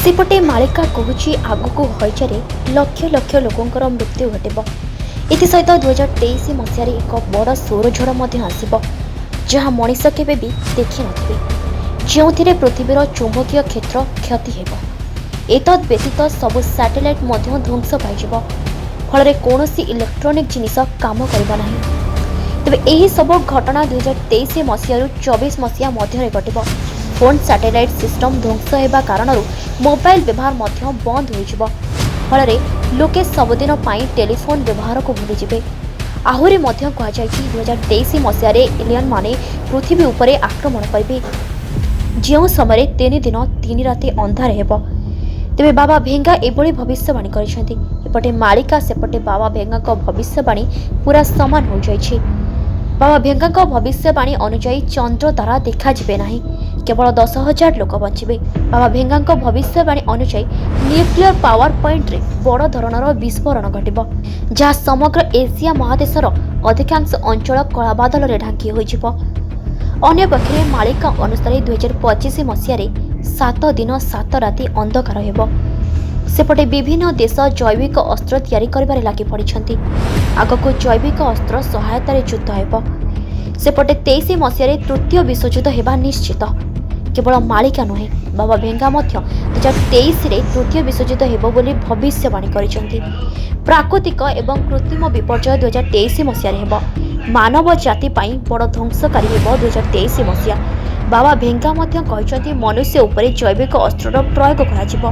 सेपटे मालिका कहूची आगक हईचारे लक्ष लक्ष लोकंर मृत्यु घटब। एसत 2023 मसीह एक बड़ सौरझड़ आसब जहाँ मनीष केवे भी देखि नथिबे, जो पृथ्वीर चुंबकीय क्षेत्र क्षति हेब। एतद व्यतीत सबु सैटेलाइट ध्वंस पाइब, फल कौन इलेक्ट्रोनिक जिनिस काम करना नहीं। तेज यही सब घटना 2023 मसीह 24 मसीहा मध्य घटब। फोन सैटेलाइट सिस्टम ध्वंस होगा कारण मोबाइल व्यवहार बंद हो फल लोके सबुदिन टेलीफोन व्यवहार को भूलिजे। आहरी कहुई 2023 मसीह एलियन माने पृथ्वी उपरे आक्रमण करेंगे, जो समय 3 दिन 3 राति अंधार हेब। तेबे बाबा भेंगा एभली भविष्यवाणी करपटे मालिका सेपटे बाबा भेंगा भविष्यवाणी पूरा सामान हो जाइए। बाबा भेंगा भविष्यवाणी अनुसार चंद्र तारा देखा नहीं, केवल 10,000 लोक बचे। बाबा भेंगा भविष्यवाणी अनुसार न्यूक्लियर पावर पॉइंट रे बड़ धरणर विस्फोरण घटब, जहाँ समग्र एशिया महादेशर अधिकांश अंचल कलाबादल ढांकी होपक्षे मालिका अनुसार 2025 मसीह 7 दिन 7 राति अंधकार हेब। सेपटे विभिन्न देश जैविक अस्त्र तैयारी करिबारे लागि पड़िछन्ति। आगको जैविक अस्त्र सहायतार युद्ध हेब। सेपटे 23 मसीह तृतीय विश्वयुद्ध हेबा निश्चित। केवल मालिका नुहे, बाबा भेंगा 2023 तृतीय विश्वयुद्ध हेब बोली भविष्यवाणी करिछन्ति। प्राकृतिक एवं कृत्रिम विपर्यय 2023 मसीह हेब। मानव जाति पाई बड़ ध्वंसकारी हेब 2023 मसीहा। बाबा भेंगा कहिछन्ति मनुष्य उपरे जैविक अस्त्रर प्रयोग कराजिब।